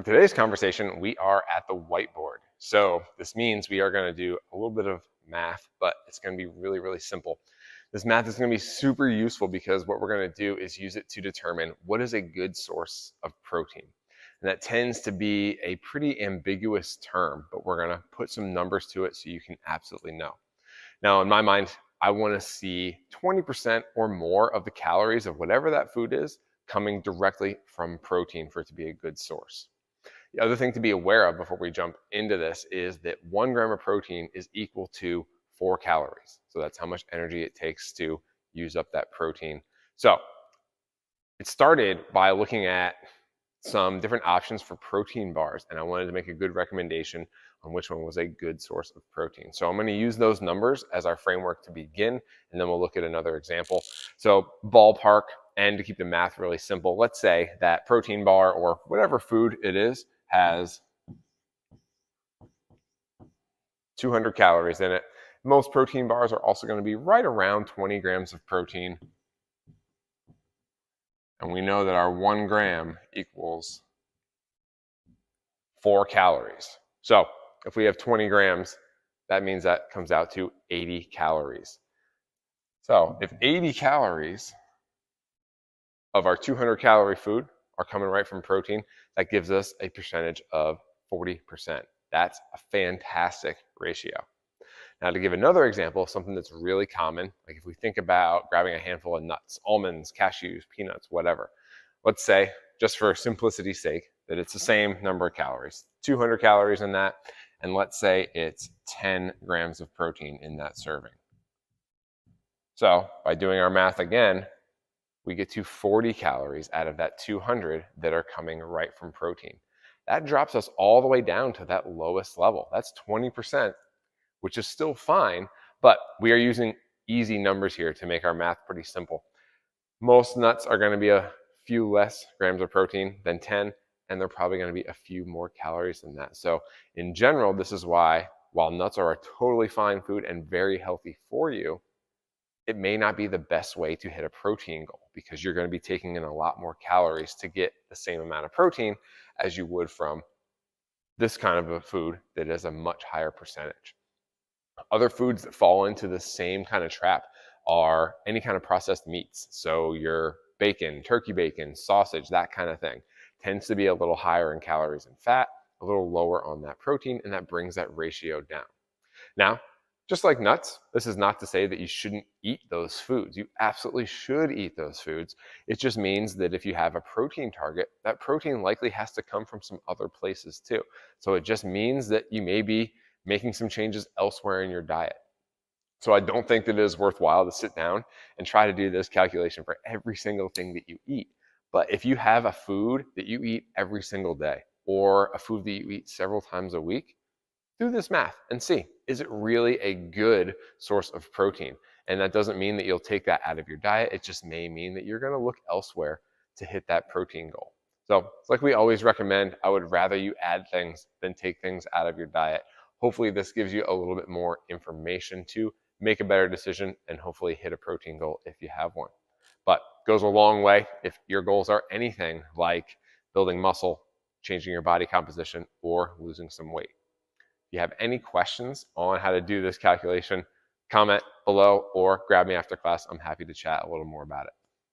For today's conversation, we are at the whiteboard. So this means we are going to do a little bit of math, but it's going to be really, really simple. This math is going to be super useful because what we're going to do is use it to determine what is a good source of protein. And that tends to be a pretty ambiguous term, but we're going to put some numbers to it so you can absolutely know. Now, in my mind, I want to see 20% or more of the calories of whatever that food is coming directly from protein for it to be a good source. The other thing to be aware of before we jump into this is that 1 gram of protein is equal to 4 calories. So that's how much energy it takes to use up that protein. So it started by looking at some different options for protein bars, and I wanted to make a good recommendation on which one was a good source of protein. So I'm going to use those numbers as our framework to begin, and then we'll look at another example. So ballpark, and to keep the math really simple, let's say that protein bar or whatever food it is has 200 calories in it. Most protein bars are also going to be right around 20 grams of protein. And we know that our 1 gram equals 4 calories. So if we have 20 grams, that means that comes out to 80 calories. So if 80 calories of our 200 calorie food are coming right from protein, that gives us a percentage of 40%. That's a fantastic ratio. Now, to give another example of something that's really common, like if we think about grabbing a handful of nuts, almonds, cashews, peanuts, whatever. Let's say, just for simplicity's sake, that it's the same number of calories, 200 calories in that, and let's say it's 10 grams of protein in that serving. So by doing our math again, we get to 40 calories out of that 200 that are coming right from protein. That drops us all the way down to that lowest level. That's 20%, which is still fine, but we are using easy numbers here to make our math pretty simple. Most nuts are going to be a few less grams of protein than 10, and they're probably going to be a few more calories than that. So in general, this is why, while nuts are a totally fine food and very healthy for you, it may not be the best way to hit a protein goal because you're going to be taking in a lot more calories to get the same amount of protein as you would from this kind of a food that is a much higher percentage. Other foods that fall into the same kind of trap are any kind of processed meats. So your bacon, turkey bacon, sausage, that kind of thing tends to be a little higher in calories and fat, a little lower on that protein, and that brings that ratio down. Now, just like nuts, this is not to say that you shouldn't eat those foods. You absolutely should eat those foods. It just means that if you have a protein target, that protein likely has to come from some other places too. So it just means that you may be making some changes elsewhere in your diet. So I don't think that it is worthwhile to sit down and try to do this calculation for every single thing that you eat. But if you have a food that you eat every single day or a food that you eat several times a week, do this math and see, is it really a good source of protein? And that doesn't mean that you'll take that out of your diet. It just may mean that you're going to look elsewhere to hit that protein goal. So it's like we always recommend, I would rather you add things than take things out of your diet. Hopefully this gives you a little bit more information to make a better decision and hopefully hit a protein goal if you have one. But goes a long way if your goals are anything like building muscle, changing your body composition, or losing some weight. If you have any questions on how to do this calculation, comment below or grab me after class. I'm happy to chat a little more about it.